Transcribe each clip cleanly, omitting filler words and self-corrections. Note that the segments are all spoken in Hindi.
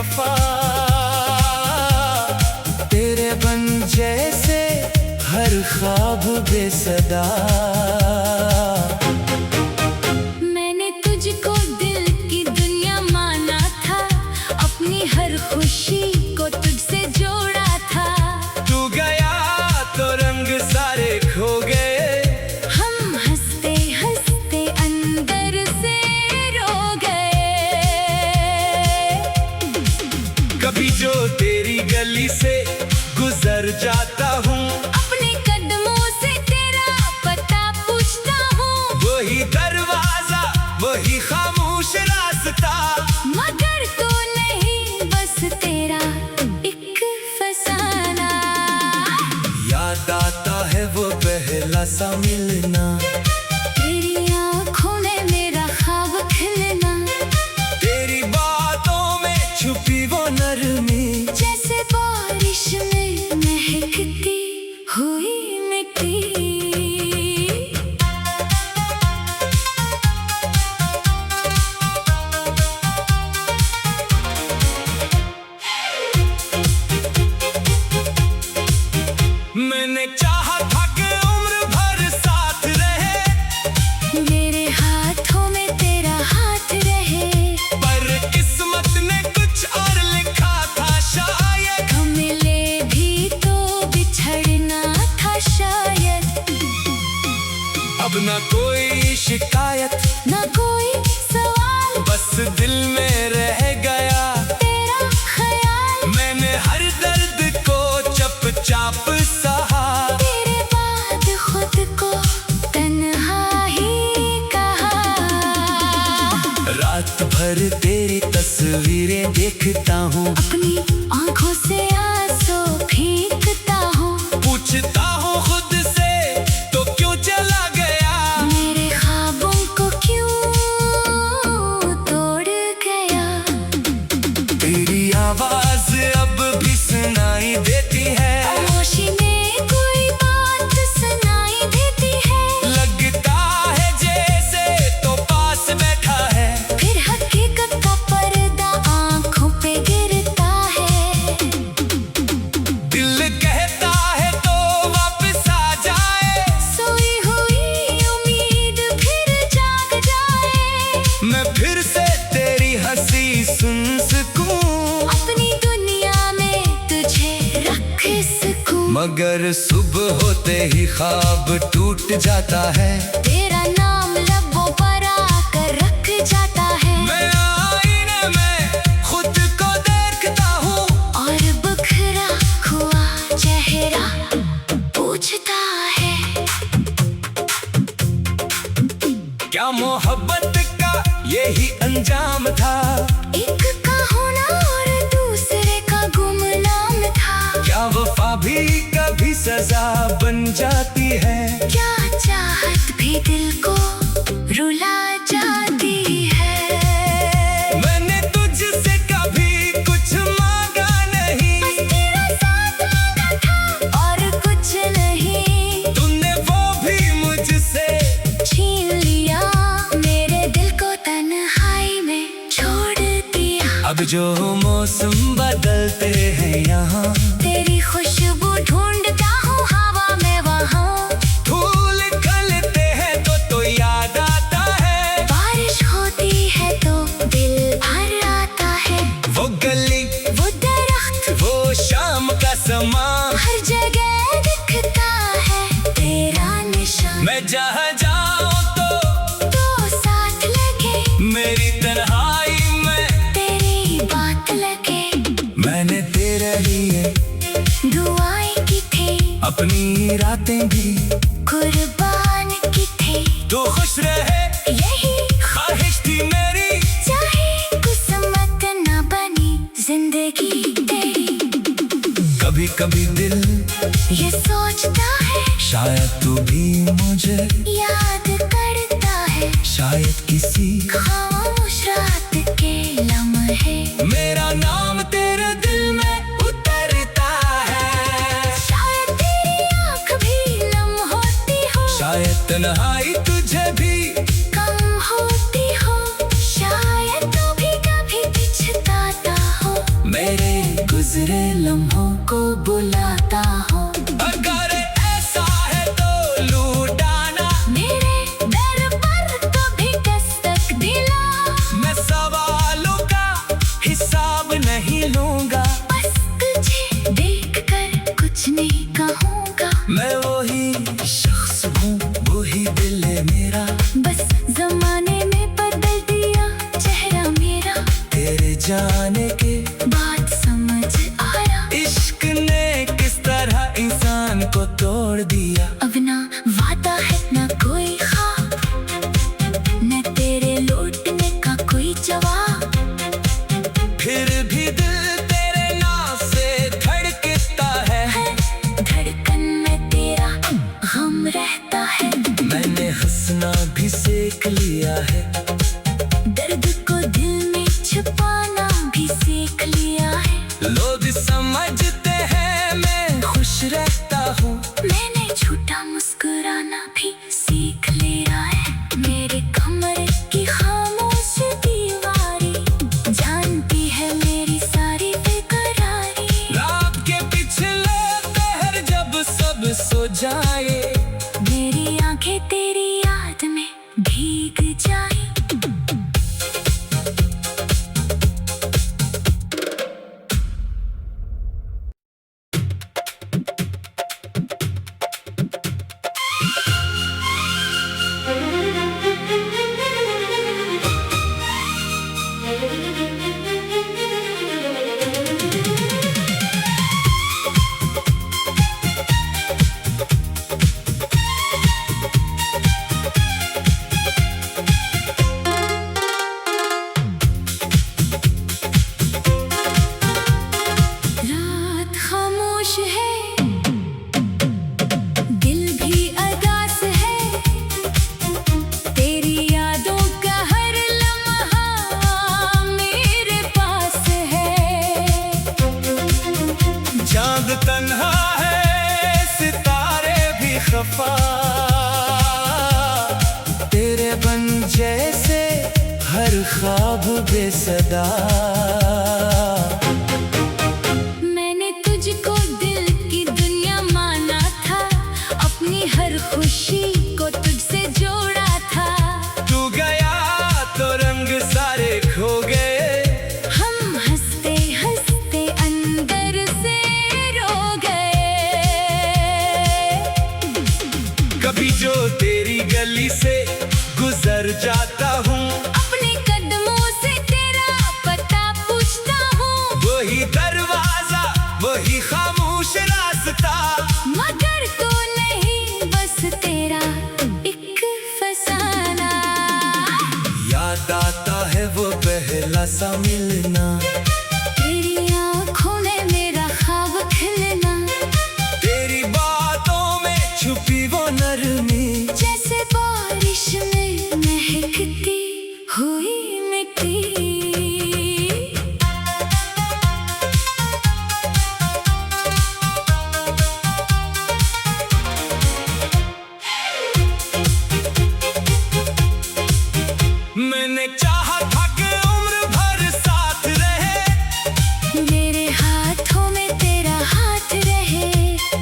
वफा, तेरे बन जैसे हर ख्वाब बेसदा। मैंने तुझको दिल की दुनिया माना था, अपनी हर खुशी को तुझसे जोड़ा था। तू गया तो रंग सारे खो गए, हम हंसते हंसते अंदर से रो गए। कभी जो तेरी गली से गुजर जाता हूँ, अपने कदमों से तेरा पता पूछता हूँ। वही दरवाजा वही खामोश रास्ता, मगर तू नहीं बस तेरा एक फसाना। याद आता है वो पहला सा मिलना, तेरी आँखों में मेरा ख्वाब खिलना। तेरी बातों में छुपी वो नरमी, जैसे बारिश में महकती हुई मिट्टी। मैंने चाहा था कि उम्र भर साथ रहे, मेरे हाथों में तेरा हाथ रहे। पर किस्मत ने कुछ और लिखा था शायद, हम मिले भी तो बिछड़ना था शायद। अब ना कोई शिकायत ना कोई सवाल, बस दिल में रह गया तेरा ख्याल। मैंने हर दर्द को चुपचाप सहा, तेरे बाद खुद को तन्हा ही कहा। रात भर तेरी तस्वीरें देखता हूँ, अपनी आँखों से आंसू फेंकता हूँ। पूछता हूँ खुद से तो क्यों चला गया, मेरे ख्वाबों को क्यों तोड़ गया। तेरी आवाज अब भी सुनाई देती है, खामोशी में कोई बात सुनाई देती है। लगता है जैसे तो पास बैठा है, फिर हकीकत का पर्दा आँखों पे गिरता है। दिल कहता है तो वापस आ जाए, सोई हुई उम्मीद फिर जाग जाए। मैं फिर से तेरी हंसी सुन सकूं, अपनी दुनिया में तुझे रख सकूं। मगर सुबह होते ही ख्वाब टूट जाता है, तेरा नाम लबों पर आकर रख जाता है। मैं आईने में खुद को देखता हूँ, और बिखरा हुआ चेहरा पूछता है, क्या मोहब्बत का यही अंजाम था, एक का होना और दूसरे का गुमनाम था। क्या वफा भी कभी सजा बन जाती है, क्या चाहत भी दिल को रुला जाती है। मैंने तुझसे कभी कुछ मांगा नहीं, बस तेरा साथ मांगा था और कुछ नहीं। तुमने वो भी मुझसे छीन लिया, मेरे दिल को तन्हाई में छोड़ दिया। अब जो मौसम बदलते हैं यहाँ, तेरी खुशबू ढूंढता हूँ हवा में वहाँ। फूल खिलते हैं तो याद आता है, बारिश होती है तो दिल भर आता है। वो गली वो दरख्त वो शाम का समा, हर जगह दिखता है तेरा निशान। मैं जहाँ जाऊँ तो साथ लगे, मेरी तन्हाई में तेरी बात लगे। मैंने तेरे लिए दुआएं की थी, अपनी रातें भी कुर्बान की थी। तो खुश रहे यही ख्वाहिश थी मेरी, चाहे किस्मत न बनी जिंदगी तेरी। कभी कभी दिल ये सोचता है, शायद तू भी मुझे याद करता है। शायद किसी खामोश रात के लम्हे, मेरा नाम तेरे दिल में उतरता है। शायद तेरी आँख भी नम होती हो, शायद तन्हाई तुझे भी कम होती हो। शायद तू भी कभी पछताता हो, जाने के बात समझ आया। इश्क ने किस तरह इंसान को तोड़ दिया। अब ना वादा है ना कोई ख्वाब, न तेरे लौटने का कोई जवाब। फिर भी दिल तेरे नाम से धड़कता है, धड़कन में तेरा गम रहता है। मैंने हंसना भी सीख लिया है, दर्द को दिल में छुपाना भी सीख लिया है। लोग समझते हैं मैं खुश रहता हूँ, मैंने झूठा मुस्कुराना भी सीख लिया है। मेरे कमरे की खामोश दीवारें जानती है मेरी सारी बेकरारी। रात के पिछले पहर जब सब सो जाए, मेरी आंखें तेरी याद में भीग जाए। रात खामोश है, दिल भी अदास है। तेरी यादों का हर लम्हा मेरे पास है। चांद तन्हा है सितारे भी खफा, तेरे बन जैसे हर ख्वाब बेसदा। मैंने तुझको दिल की दुनिया माना था, अपनी हर खुशी को तुझसे जोड़ा था। तू गया तो रंग सारे खो गए, हम हंसते हंसते अंदर से रो गए। कभी जो तेरी गली से गुजर जाता हूँ, अपने कदमों से तेरा पता पूछता हूँ। वही दरवाजा वही खामोश रास्ता, मगर तू नहीं बस तेरा एक फसाना। याद आता है वो पहला सा मिलना, तेरी आँखों में मेरा ख्वाब खिलना। तेरी बातों में छुपी वो नरमी, जैसे बारिश में महकती हुई मिट्टी। मैंने चाहा था कि उम्र भर साथ रहे, मेरे हाथों में तेरा हाथ रहे।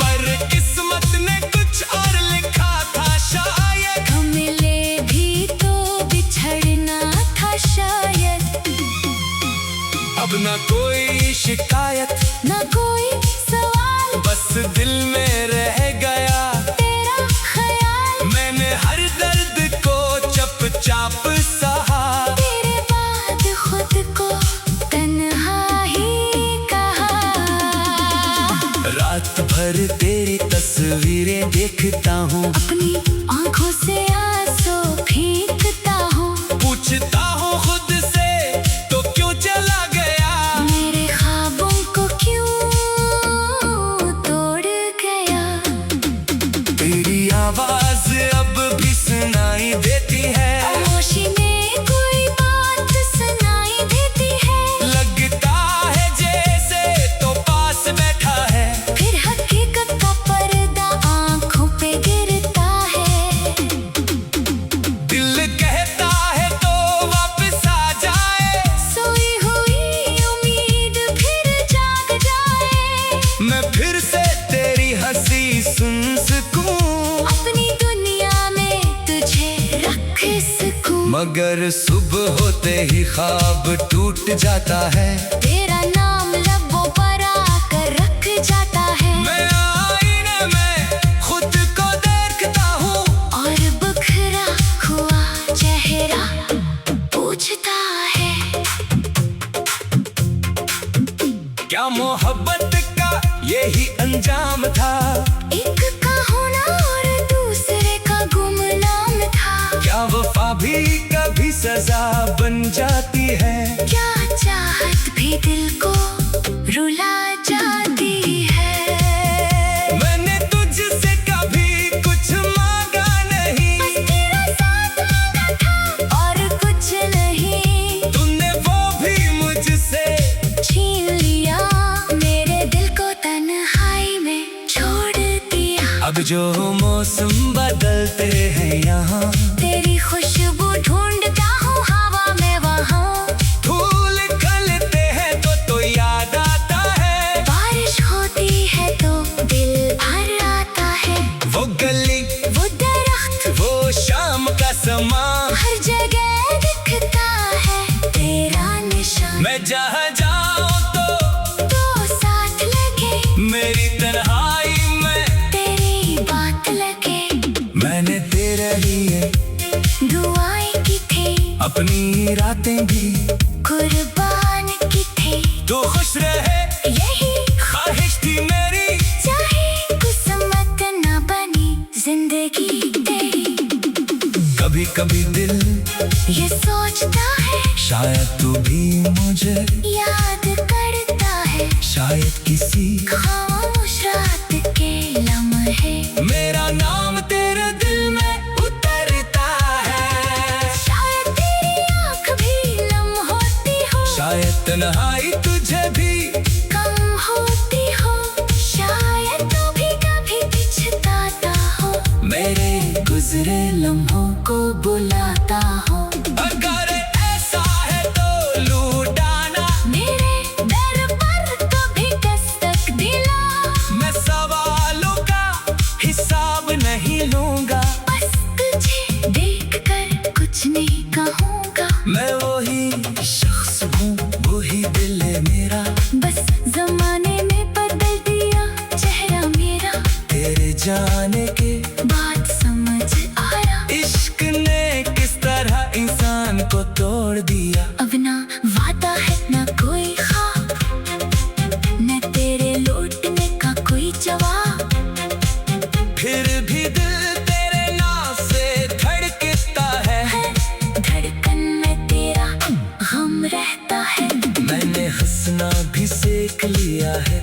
पर किस्मत ने कुछ और लिखा था शायद। हम मिले भी तो बिछड़ना था शायद। अब ना कोई शिकायत ना कोई सवाल, बस दिल में रह गया तेरा ख्याल। मैंने हर दर्द को चुपचाप सहा, तेरे बाद खुद को तन्हा ही कहा। रात भर तेरी तस्वीरें देखता हूँ, अपनी आंखों से आंसू फेंकता हूँ। पूछता हूँ खुद से तो क्यों चला गया, मेरे ख्वाबों को क्यों तोड़ गया। तेरी आवाज अब भी सुनाई देती है, खामोशी में कोई बात सुनाई देती है। लगता है जैसे तो पास बैठा है, फिर हकीकत का पर्दा आंखों पे गिरता है। दिल कहता है तो वापस आ जाए, सोई हुई उम्मीद फिर जाग जाए। मैं फिर से तेरी हंसी सुन सकूं, अपनी दुनिया में तुझे रख सकूं। मगर सुबह होते ही ख्वाब टूट जाता है, तेरा नाम लबों पर आकर रख जाता है। मैं आईने में खुद को देखता हूँ, और बिखरा हुआ चेहरा पूछता है। क्या मोहब्बत का यही अंजाम था? एक का होना और दूसरे का गुमनाम था। क्या वफा भी कभी सजा बन जाती है? क्या चाहत भी दिल को रुला जाती है? मैंने तुझसे कभी कुछ मांगा नहीं, बस तेरा साथ मांगा था और कुछ नहीं। तुमने वो भी मुझसे छीन लिया, मेरे दिल को तन्हाई में छोड़ दिया। अब जो मौसम बदलते हैं यहाँ, तेरी खुशबू ढूंढता हूँ हवा में वहाँ। फूल खिलते हैं तो याद आता है, बारिश होती है तो दिल भर आता है। वो गली, वो दरख्त, वो शाम का समा, हर जगह दिखता है तेरा निशान। मैं जहाँ जाऊँ तो साथ लगे, मेरी तन्हाई में तेरी बात लगे। मैंने तेरे लिए दुआएं की थी, अपनी रातें भी कुर्बान की थी। तो खुश रहे यही ख्वाहिश थी मेरी, चाहे किस्मत न बनी जिंदगी तेरी। कभी कभी दिल ये सोचता है, शायद तू भी मुझे याद करता है। शायद किसी खामोश रात के लम्हे, मेरा नाम तेरे दिल में उतरता है। शायद तेरी आँख भी नम होती हो, शायद तन्हाई तुझे भी कम होती हो। शायद तू भी कभी पछताता हो, मेरे गुजरे लम्हों को बुलाता हो। अगर ऐसा है तो लूटाना, मेरे दर पर कभी दस्तक दिला। मैं सवालों का हिसाब नहीं लूंगा, बस तुझे देखकर कुछ नहीं कहूँगा। मैं वही शख्स हूँ, वही दिल है मेरा। बस जमाने ने बदल दिया चेहरा मेरा, तेरे जाने के बात समझ आया। इश्क ने किस तरह इंसान को तोड़ दिया। अब ना वादा है ना कोई ख्वाब, न तेरे लौटने का कोई जवाब। फिर भी दिल तेरे नाम से धड़कता है, धड़कन में तेरा गम रहता है। मैंने हंसना भी सीख लिया है,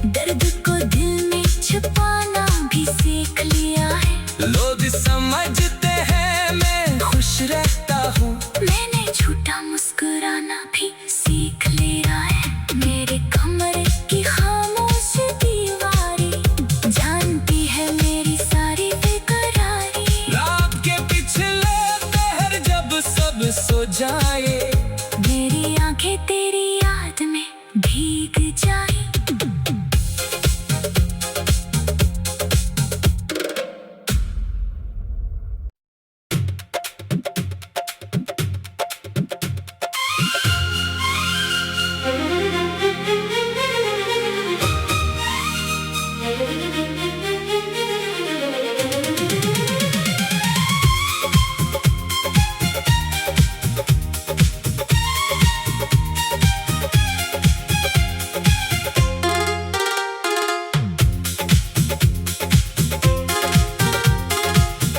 दर्द को दिल में छुपाना भी सीख लिया है। लोग समझते हैं मैं खुश रहता हूँ, मैंने झूठा मुस्कुराना भी सीख लिया है। मेरे कमरे की खामोश दीवारें जानती है मेरी सारी बेकरारी। रात के पिछले पहर जब सब सो जाए, मेरी आंखें तेरी याद में भीग जाए।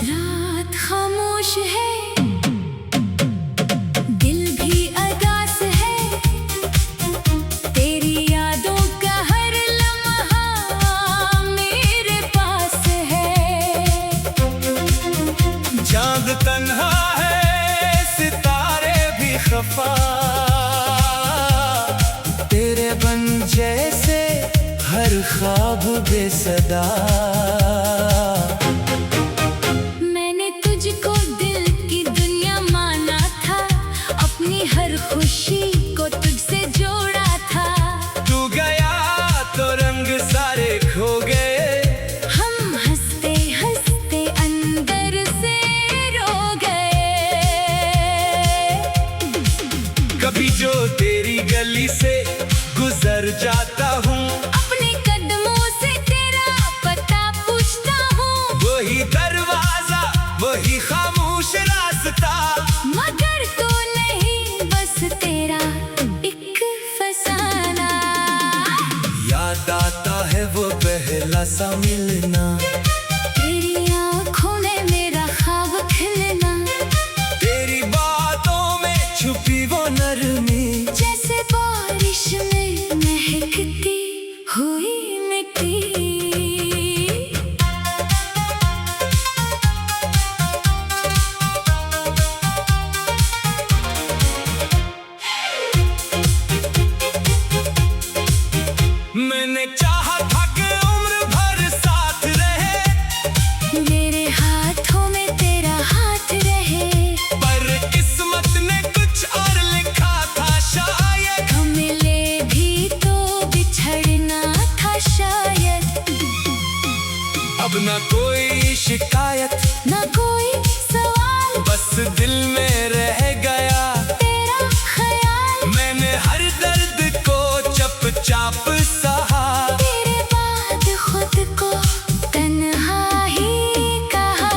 रात खामोश है, दिल भी अदास है। तेरी यादों का हर लम्हा मेरे पास है। चांद तन्हा है, सितारे भी खफा, तेरे बन जैसे हर ख्वाब बेसदा। मैंने तुझको दिल की दुनिया माना था, अपनी हर खुशी को तुझसे जोड़ा था। तू गया तो रंग सारे खो गए, हम हंसते हंसते अंदर से रो गए। कभी जो तेरी गली से गुजर जाता हूँ, अपने कदमों से तेरा पता पूछता हूँ। वही दरवाजा, वही खामोश रास्ता, मगर तू नहीं, बस तेरा एक फसाना। जरा सा मिलना, तेरी आँखों में मेरा ख्वाब खिलना, तेरी बातों में छुपी वो नरमी, जैसे बारिश में महकती हुई मिट्टी। मैंने चाहा था कि उम्र भर साथ रहे, मेरे हाथों में तेरा हाथ रहे, पर किस्मत ने कुछ और लिखा था शायद, हम मिले भी तो बिछड़ना था शायद। अब ना कोई शिकायत, ना कोई सवाल, बस दिल में रह गया तेरा ख्याल, मैंने हर दर्द को चुपचाप सहा, तेरे बाद खुद को तन्हा ही कहा।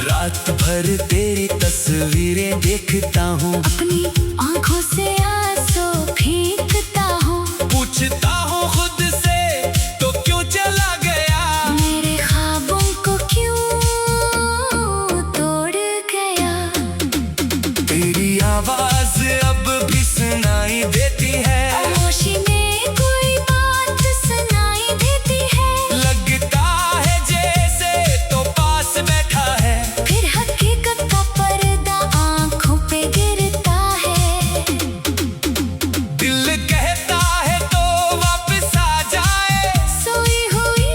रात भर तेरी तस्वीरें देखता हूँ, अपनी आंखों से आंसू फेंकता हूँ, पूछता हूँ खुद से तो क्यों चला गया, मेरे ख्वाबों को क्यों तोड़ गया। तेरी आवाज अब भी सुनाई देती है, खामोशी में कोई बात सुनाई देती है, लगता है जैसे तो पास बैठा है, फिर हकीकत का पर्दा आंखों पे गिरता है। दिल कहता है तो वापस आ जाए, सोई हुई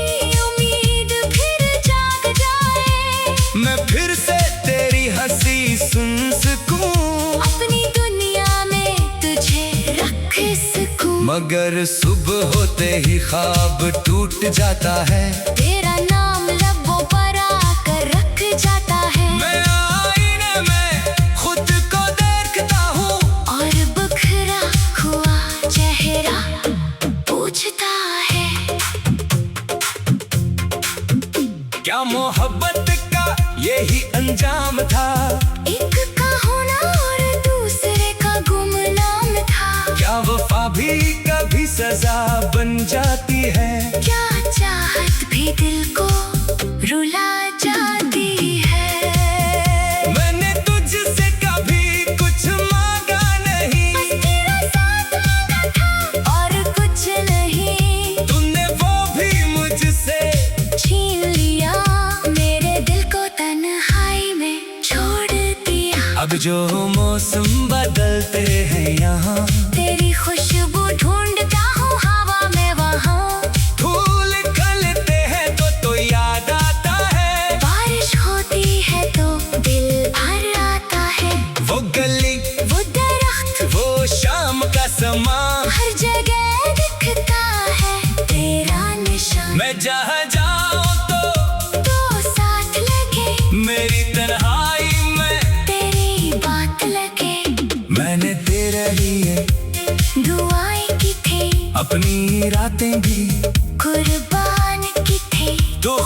उम्मीद फिर जाग जाए, मैं फिर से तेरी हंसी सुन सकूं, अपनी दुनिया में तुझे रख सकूं। मगर सुबह होते ही ख्वाब टूट जाता है, तेरा नाम लबों पर आकर रख जाता है, मैं आईने में खुद को देखता हूँ, और बिखरा हुआ चेहरा पूछता है, क्या मोहब्बत का यही अंजाम था, एक का होना और दूसरे का गुमनाम था। क्या वफा भी कभी सजा बन जाती है, क्या चाहत भी दिल को रुला जाती है। मैंने तुझसे कभी कुछ मांगा नहीं, बस तेरा साथ मांगा था और कुछ नहीं, तूने वो भी मुझसे छीन लिया, मेरे दिल को तन्हाई में छोड़ दिया। अब जो मौसम बदलते हैं यहाँ, तेरी खुशबू ढूंढता हूँ हवा में वहाँ, फूल खिलते हैं तो याद आता है, बारिश होती है तो दिल भर आता है, वो गली वो दरख्त वो शाम का समा, हर जगह दिखता है तेरा निशान। मैं जहाँ जाऊँ तो साथ लगे, मेरी तन्हाई में तेरी बात लगे, मैंने तेरे लिए दुआएं की थी, अपनी रातें भी कुर्बान की थी। तो